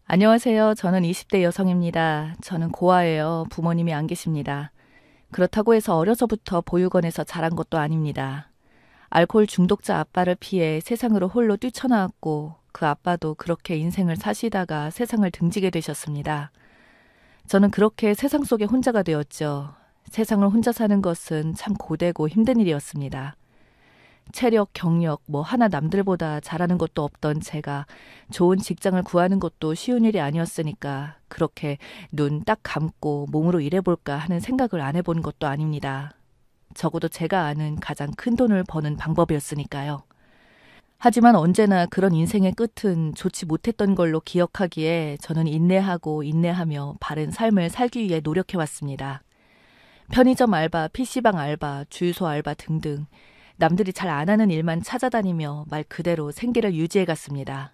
안녕하세요. 저는 20대 여성입니다. 저는 고아예요. 부모님이 안 계십니다. 그렇다고 해서 어려서부터 보육원에서 자란 것도 아닙니다. 알코올 중독자 아빠를 피해 세상으로 홀로 뛰쳐나왔고 그 아빠도 그렇게 인생을 사시다가 세상을 등지게 되셨습니다. 저는 그렇게 세상 속에 혼자가 되었죠. 세상을 혼자 사는 것은 참 고되고 힘든 일이었습니다. 체력, 경력, 하나 남들보다 잘하는 것도 없던 제가 좋은 직장을 구하는 것도 쉬운 일이 아니었으니까 그렇게 눈 딱 감고 몸으로 일해볼까 하는 생각을 안 해본 것도 아닙니다. 적어도 제가 아는 가장 큰 돈을 버는 방법이었으니까요. 하지만 언제나 그런 인생의 끝은 좋지 못했던 걸로 기억하기에 저는 인내하고 인내하며 바른 삶을 살기 위해 노력해왔습니다. 편의점 알바, PC방 알바, 주유소 알바 등등 남들이 잘 안 하는 일만 찾아다니며 말 그대로 생계를 유지해 갔습니다.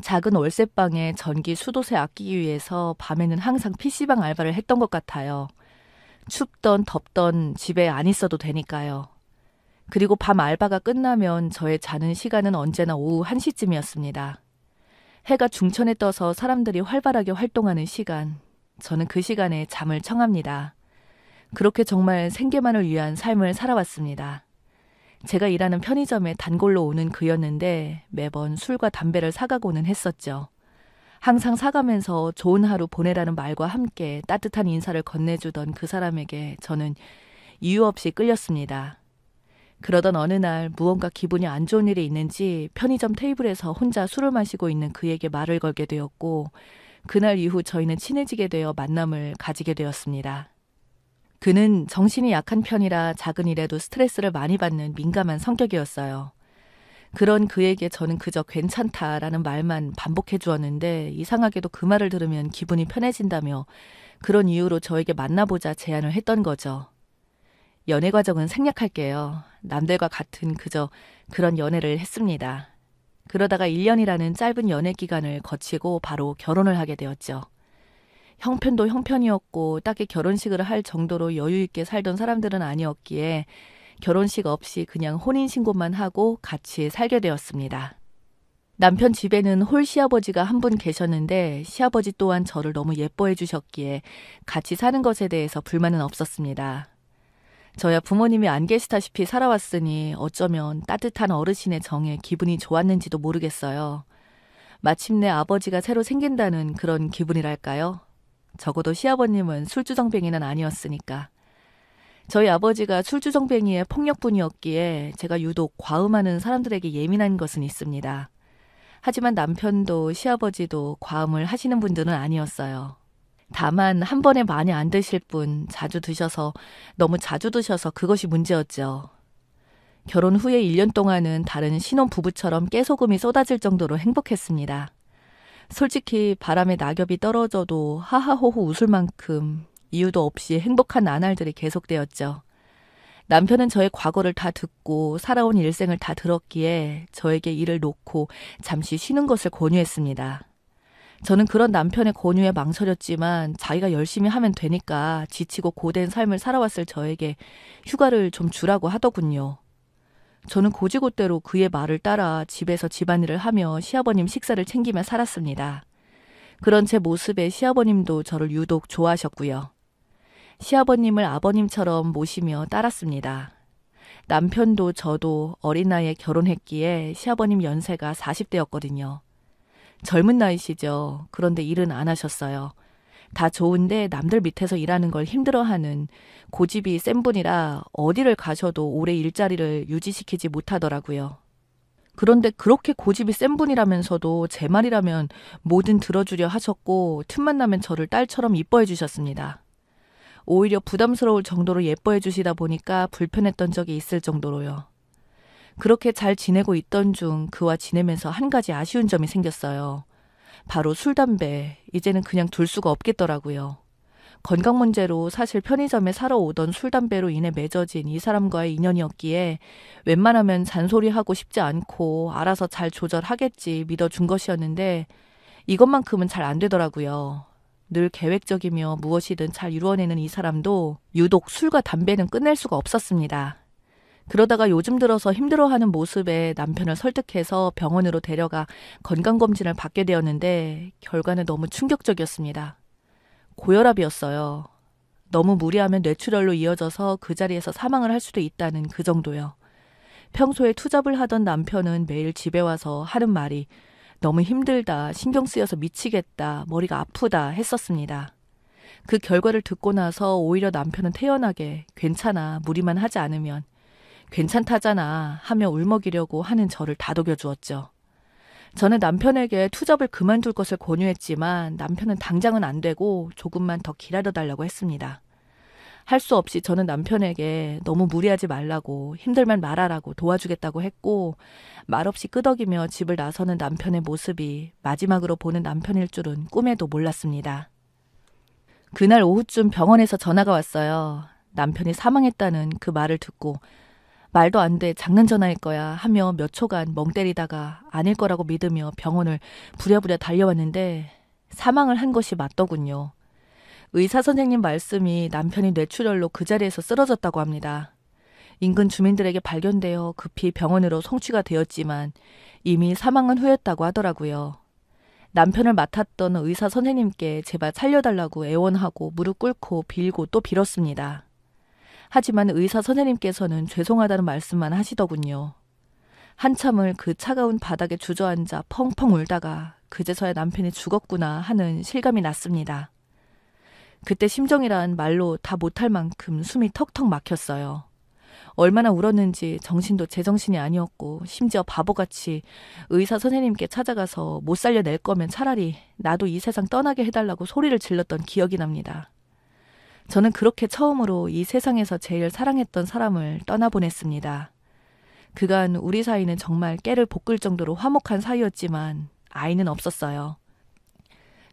작은 월세방에 전기 수도세 아끼기 위해서 밤에는 항상 PC방 알바를 했던 것 같아요. 춥던 덥던 집에 안 있어도 되니까요. 그리고 밤 알바가 끝나면 저의 자는 시간은 언제나 오후 1시쯤이었습니다. 해가 중천에 떠서 사람들이 활발하게 활동하는 시간, 저는 그 시간에 잠을 청합니다. 그렇게 정말 생계만을 위한 삶을 살아왔습니다. 제가 일하는 편의점에 단골로 오는 그였는데 매번 술과 담배를 사가고는 했었죠. 항상 사가면서 좋은 하루 보내라는 말과 함께 따뜻한 인사를 건네주던 그 사람에게 저는 이유 없이 끌렸습니다. 그러던 어느 날 무언가 기분이 안 좋은 일이 있는지 편의점 테이블에서 혼자 술을 마시고 있는 그에게 말을 걸게 되었고 그날 이후 저희는 친해지게 되어 만남을 가지게 되었습니다. 그는 정신이 약한 편이라 작은 일에도 스트레스를 많이 받는 민감한 성격이었어요. 그런 그에게 저는 그저 괜찮다라는 말만 반복해 주었는데 이상하게도 그 말을 들으면 기분이 편해진다며 그런 이유로 저에게 만나보자 제안을 했던 거죠. 연애 과정은 생략할게요. 남들과 같은 그저 그런 연애를 했습니다. 그러다가 1년이라는 짧은 연애 기간을 거치고 바로 결혼을 하게 되었죠. 형편도 형편이었고 딱히 결혼식을 할 정도로 여유 있게 살던 사람들은 아니었기에 결혼식 없이 그냥 혼인신고만 하고 같이 살게 되었습니다. 남편 집에는 홀 시아버지가 한 분 계셨는데 시아버지 또한 저를 너무 예뻐해 주셨기에 같이 사는 것에 대해서 불만은 없었습니다. 저야 부모님이 안 계시다시피 살아왔으니 어쩌면 따뜻한 어르신의 정에 기분이 좋았는지도 모르겠어요. 마침내 아버지가 새로 생긴다는 그런 기분이랄까요? 적어도 시아버님은 술주정뱅이는 아니었으니까. 저희 아버지가 술주정뱅이의 폭력분이었기에 제가 유독 과음하는 사람들에게 예민한 것은 있습니다. 하지만 남편도 시아버지도 과음을 하시는 분들은 아니었어요. 다만 한 번에 많이 안 드실 뿐 너무 자주 드셔서 그것이 문제였죠. 결혼 후에 1년 동안은 다른 신혼부부처럼 깨소금이 쏟아질 정도로 행복했습니다. 솔직히 바람에 낙엽이 떨어져도 하하호호 웃을 만큼 이유도 없이 행복한 나날들이 계속되었죠. 남편은 저의 과거를 다 듣고 살아온 일생을 다 들었기에 저에게 일을 놓고 잠시 쉬는 것을 권유했습니다. 저는 그런 남편의 권유에 망설였지만 자기가 열심히 하면 되니까 지치고 고된 삶을 살아왔을 저에게 휴가를 좀 주라고 하더군요. 저는 고지고대로 그의 말을 따라 집에서 집안일을 하며 시아버님 식사를 챙기며 살았습니다. 그런 제 모습에 시아버님도 저를 유독 좋아하셨고요. 시아버님을 아버님처럼 모시며 따랐습니다. 남편도 저도 어린 나이에 결혼했기에 시아버님 연세가 40대였거든요. 젊은 나이시죠. 그런데 일은 안 하셨어요. 다 좋은데 남들 밑에서 일하는 걸 힘들어하는 고집이 센 분이라 어디를 가셔도 오래 일자리를 유지시키지 못하더라고요. 그런데 그렇게 고집이 센 분이라면서도 제 말이라면 뭐든 들어주려 하셨고 틈만 나면 저를 딸처럼 이뻐해 주셨습니다. 오히려 부담스러울 정도로 예뻐해 주시다 보니까 불편했던 적이 있을 정도로요. 그렇게 잘 지내고 있던 중 그와 지내면서 한 가지 아쉬운 점이 생겼어요. 바로 술, 담배. 이제는 그냥 둘 수가 없겠더라고요. 건강 문제로 사실 편의점에 사러 오던 술, 담배로 인해 맺어진 이 사람과의 인연이었기에 웬만하면 잔소리하고 싶지 않고 알아서 잘 조절하겠지 믿어준 것이었는데 이것만큼은 잘 안 되더라고요. 늘 계획적이며 무엇이든 잘 이루어내는 이 사람도 유독 술과 담배는 끝낼 수가 없었습니다. 그러다가 요즘 들어서 힘들어하는 모습에 남편을 설득해서 병원으로 데려가 건강검진을 받게 되었는데 결과는 너무 충격적이었습니다. 고혈압이었어요. 너무 무리하면 뇌출혈로 이어져서 그 자리에서 사망을 할 수도 있다는 그 정도요. 평소에 투잡을 하던 남편은 매일 집에 와서 하는 말이 너무 힘들다, 신경 쓰여서 미치겠다, 머리가 아프다 했었습니다. 그 결과를 듣고 나서 오히려 남편은 태연하게 괜찮아, 무리만 하지 않으면 괜찮다잖아 하며 울먹이려고 하는 저를 다독여 주었죠. 저는 남편에게 투잡을 그만둘 것을 권유했지만 남편은 당장은 안 되고 조금만 더 기다려달라고 했습니다. 할 수 없이 저는 남편에게 너무 무리하지 말라고 힘들면 말하라고 도와주겠다고 했고 말없이 끄덕이며 집을 나서는 남편의 모습이 마지막으로 보는 남편일 줄은 꿈에도 몰랐습니다. 그날 오후쯤 병원에서 전화가 왔어요. 남편이 사망했다는 그 말을 듣고 말도 안 돼, 장난 전화일 거야 하며 몇 초간 멍 때리다가 아닐 거라고 믿으며 병원을 부랴부랴 달려왔는데 사망을 한 것이 맞더군요. 의사 선생님 말씀이 남편이 뇌출혈로 그 자리에서 쓰러졌다고 합니다. 인근 주민들에게 발견되어 급히 병원으로 송치가 되었지만 이미 사망은 후였다고 하더라고요. 남편을 맡았던 의사 선생님께 제발 살려달라고 애원하고 무릎 꿇고 빌고 또 빌었습니다. 하지만 의사 선생님께서는 죄송하다는 말씀만 하시더군요. 한참을 그 차가운 바닥에 주저앉아 펑펑 울다가 그제서야 남편이 죽었구나 하는 실감이 났습니다. 그때 심정이란 말로 다 못할 만큼 숨이 턱턱 막혔어요. 얼마나 울었는지 정신도 제정신이 아니었고 심지어 바보같이 의사 선생님께 찾아가서 못 살려낼 거면 차라리 나도 이 세상 떠나게 해달라고 소리를 질렀던 기억이 납니다. 저는 그렇게 처음으로 이 세상에서 제일 사랑했던 사람을 떠나보냈습니다. 그간 우리 사이는 정말 깨를 볶을 정도로 화목한 사이였지만 아이는 없었어요.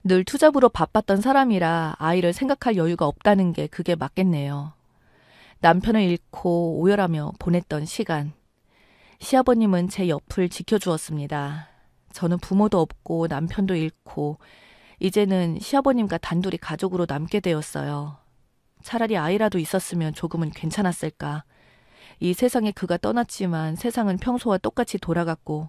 늘 투잡으로 바빴던 사람이라 아이를 생각할 여유가 없다는 게 그게 맞겠네요. 남편을 잃고 오열하며 보냈던 시간. 시아버님은 제 옆을 지켜주었습니다. 저는 부모도 없고 남편도 잃고 이제는 시아버님과 단둘이 가족으로 남게 되었어요. 차라리 아이라도 있었으면 조금은 괜찮았을까. 이 세상에 그가 떠났지만 세상은 평소와 똑같이 돌아갔고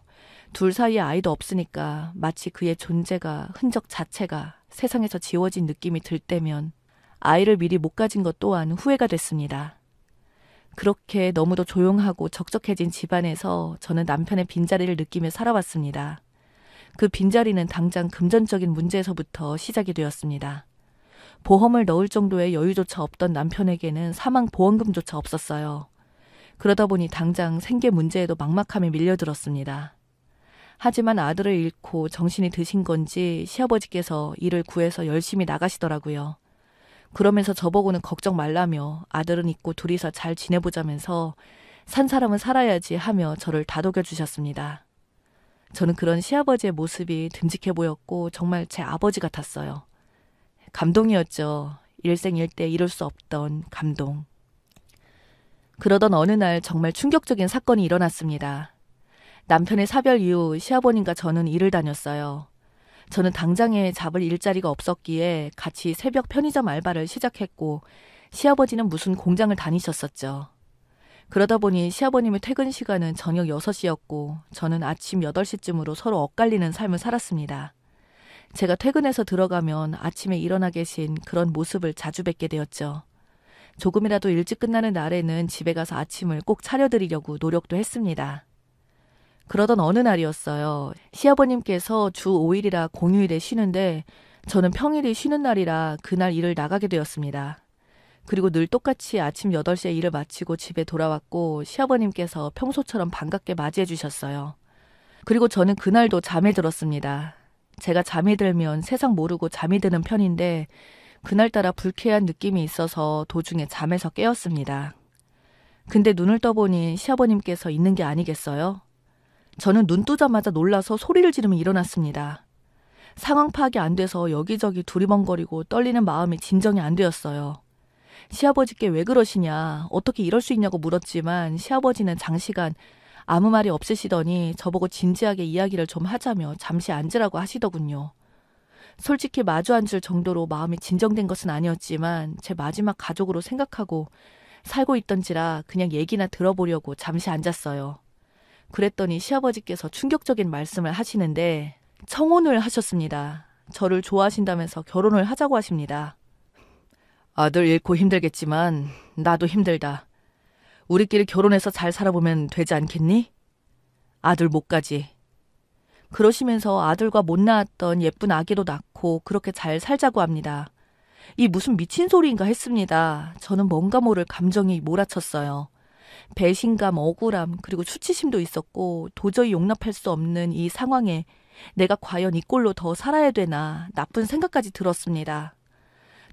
둘 사이에 아이도 없으니까 마치 그의 존재가 흔적 자체가 세상에서 지워진 느낌이 들 때면 아이를 미리 못 가진 것 또한 후회가 됐습니다. 그렇게 너무도 조용하고 적적해진 집안에서 저는 남편의 빈자리를 느끼며 살아왔습니다. 그 빈자리는 당장 금전적인 문제에서부터 시작이 되었습니다. 보험을 넣을 정도의 여유조차 없던 남편에게는 사망보험금조차 없었어요. 그러다 보니 당장 생계 문제에도 막막함이 밀려들었습니다. 하지만 아들을 잃고 정신이 드신 건지 시아버지께서 일을 구해서 열심히 나가시더라고요. 그러면서 저보고는 걱정 말라며 아들은 있고 둘이서 잘 지내보자면서 산 사람은 살아야지 하며 저를 다독여 주셨습니다. 저는 그런 시아버지의 모습이 듬직해 보였고 정말 제 아버지 같았어요. 감동이었죠. 일생일대 이룰 수 없던 감동. 그러던 어느 날 정말 충격적인 사건이 일어났습니다. 남편의 사별 이후 시아버님과 저는 일을 다녔어요. 저는 당장에 잡을 일자리가 없었기에 같이 새벽 편의점 알바를 시작했고 시아버지는 무슨 공장을 다니셨었죠. 그러다 보니 시아버님의 퇴근 시간은 저녁 6시였고 저는 아침 8시쯤으로 서로 엇갈리는 삶을 살았습니다. 제가 퇴근해서 들어가면 아침에 일어나 계신 그런 모습을 자주 뵙게 되었죠. 조금이라도 일찍 끝나는 날에는 집에 가서 아침을 꼭 차려드리려고 노력도 했습니다. 그러던 어느 날이었어요. 시아버님께서 주 5일이라 공휴일에 쉬는데 저는 평일이 쉬는 날이라 그날 일을 나가게 되었습니다. 그리고 늘 똑같이 아침 8시에 일을 마치고 집에 돌아왔고 시아버님께서 평소처럼 반갑게 맞이해 주셨어요. 그리고 저는 그날도 잠에 들었습니다. 제가 잠이 들면 세상 모르고 잠이 드는 편인데 그날따라 불쾌한 느낌이 있어서 도중에 잠에서 깨었습니다. 근데 눈을 떠보니 시아버님께서 있는 게 아니겠어요? 저는 눈 뜨자마자 놀라서 소리를 지르며 일어났습니다. 상황 파악이 안 돼서 여기저기 두리번거리고 떨리는 마음이 진정이 안 되었어요. 시아버지께 왜 그러시냐, 어떻게 이럴 수 있냐고 물었지만 시아버지는 장시간 아무 말이 없으시더니 저보고 진지하게 이야기를 좀 하자며 잠시 앉으라고 하시더군요. 솔직히 마주 앉을 정도로 마음이 진정된 것은 아니었지만 제 마지막 가족으로 생각하고 살고 있던지라 그냥 얘기나 들어보려고 잠시 앉았어요. 그랬더니 시아버지께서 충격적인 말씀을 하시는데 청혼을 하셨습니다. 저를 좋아하신다면서 결혼을 하자고 하십니다. 아들 잃고 힘들겠지만 나도 힘들다. 우리끼리 결혼해서 잘 살아보면 되지 않겠니? 아들 못 가지. 그러시면서 아들과 못 낳았던 예쁜 아기도 낳고 그렇게 잘 살자고 합니다. 이 무슨 미친 소리인가 했습니다. 저는 뭔가 모를 감정이 몰아쳤어요. 배신감, 억울함, 그리고 수치심도 있었고 도저히 용납할 수 없는 이 상황에 내가 과연 이 꼴로 더 살아야 되나 나쁜 생각까지 들었습니다.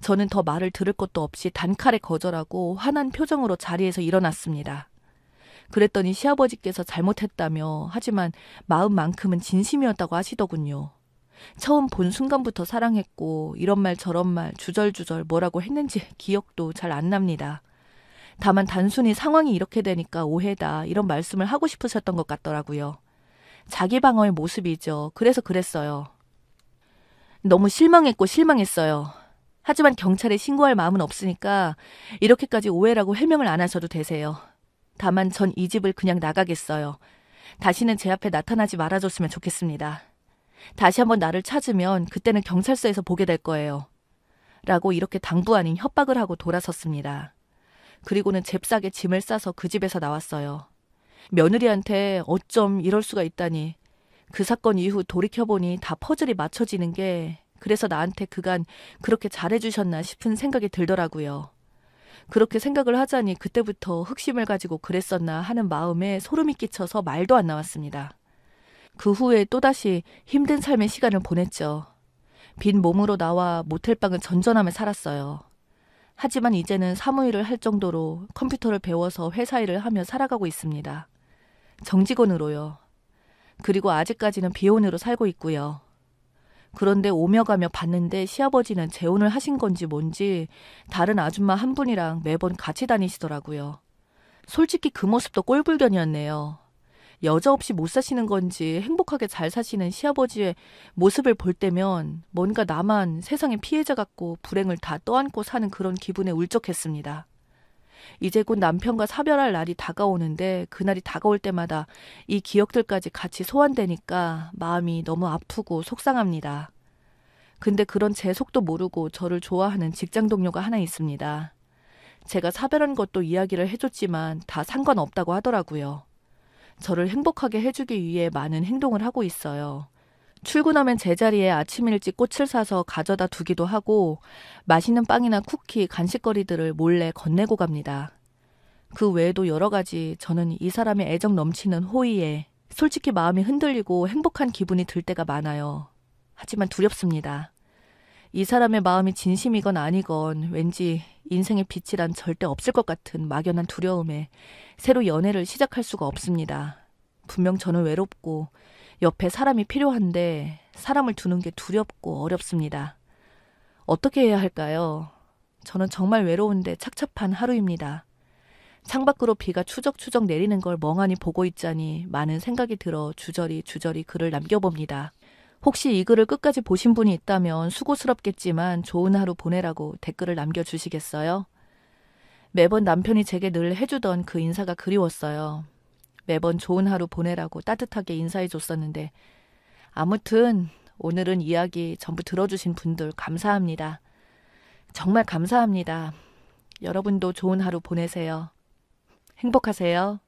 저는 더 말을 들을 것도 없이 단칼에 거절하고 화난 표정으로 자리에서 일어났습니다. 그랬더니 시아버지께서 잘못했다며 하지만 마음만큼은 진심이었다고 하시더군요. 처음 본 순간부터 사랑했고 이런 말 저런 말 주절주절 뭐라고 했는지 기억도 잘 안 납니다. 다만 단순히 상황이 이렇게 되니까 오해다 이런 말씀을 하고 싶으셨던 것 같더라고요. 자기 방어의 모습이죠. 그래서 그랬어요. 너무 실망했고 실망했어요. 하지만 경찰에 신고할 마음은 없으니까 이렇게까지 오해라고 해명을 안 하셔도 되세요. 다만 전 이 집을 그냥 나가겠어요. 다시는 제 앞에 나타나지 말아줬으면 좋겠습니다. 다시 한번 나를 찾으면 그때는 경찰서에서 보게 될 거예요. 라고 이렇게 당부 아닌 협박을 하고 돌아섰습니다. 그리고는 잽싸게 짐을 싸서 그 집에서 나왔어요. 며느리한테 어쩜 이럴 수가 있다니. 그 사건 이후 돌이켜보니 다 퍼즐이 맞춰지는 게 그래서 나한테 그간 그렇게 잘해주셨나 싶은 생각이 들더라고요. 그렇게 생각을 하자니 그때부터 흑심을 가지고 그랬었나 하는 마음에 소름이 끼쳐서 말도 안 나왔습니다. 그 후에 또다시 힘든 삶의 시간을 보냈죠. 빈 몸으로 나와 모텔방을 전전하며 살았어요. 하지만 이제는 사무일을 할 정도로 컴퓨터를 배워서 회사 일을 하며 살아가고 있습니다. 정직원으로요. 그리고 아직까지는 비혼으로 살고 있고요. 그런데 오며 가며 봤는데 시아버지는 재혼을 하신 건지 뭔지 다른 아줌마 한 분이랑 매번 같이 다니시더라고요. 솔직히 그 모습도 꼴불견이었네요. 여자 없이 못 사시는 건지 행복하게 잘 사시는 시아버지의 모습을 볼 때면 뭔가 나만 세상의 피해자 같고 불행을 다 떠안고 사는 그런 기분에 울적했습니다. 이제 곧 남편과 사별할 날이 다가오는데 그날이 다가올 때마다 이 기억들까지 같이 소환되니까 마음이 너무 아프고 속상합니다. 근데 그런 제 속도 모르고 저를 좋아하는 직장 동료가 하나 있습니다. 제가 사별한 것도 이야기를 해줬지만 다 상관없다고 하더라고요. 저를 행복하게 해주기 위해 많은 행동을 하고 있어요. 출근하면 제자리에 아침 일찍 꽃을 사서 가져다 두기도 하고 맛있는 빵이나 쿠키, 간식거리들을 몰래 건네고 갑니다. 그 외에도 여러 가지 저는 이 사람의 애정 넘치는 호의에 솔직히 마음이 흔들리고 행복한 기분이 들 때가 많아요. 하지만 두렵습니다. 이 사람의 마음이 진심이건 아니건 왠지 인생의 빛이란 절대 없을 것 같은 막연한 두려움에 새로 연애를 시작할 수가 없습니다. 분명 저는 외롭고 옆에 사람이 필요한데 사람을 두는 게 두렵고 어렵습니다. 어떻게 해야 할까요? 저는 정말 외로운데 착잡한 하루입니다. 창밖으로 비가 추적추적 내리는 걸 멍하니 보고 있자니 많은 생각이 들어 주저리 글을 남겨봅니다. 혹시 이 글을 끝까지 보신 분이 있다면 수고스럽겠지만 좋은 하루 보내라고 댓글을 남겨주시겠어요? 매번 남편이 제게 늘 해주던 그 인사가 그리웠어요. 매번 좋은 하루 보내라고 따뜻하게 인사해줬었는데 아무튼 오늘은 이야기 전부 들어주신 분들 감사합니다. 정말 감사합니다. 여러분도 좋은 하루 보내세요. 행복하세요.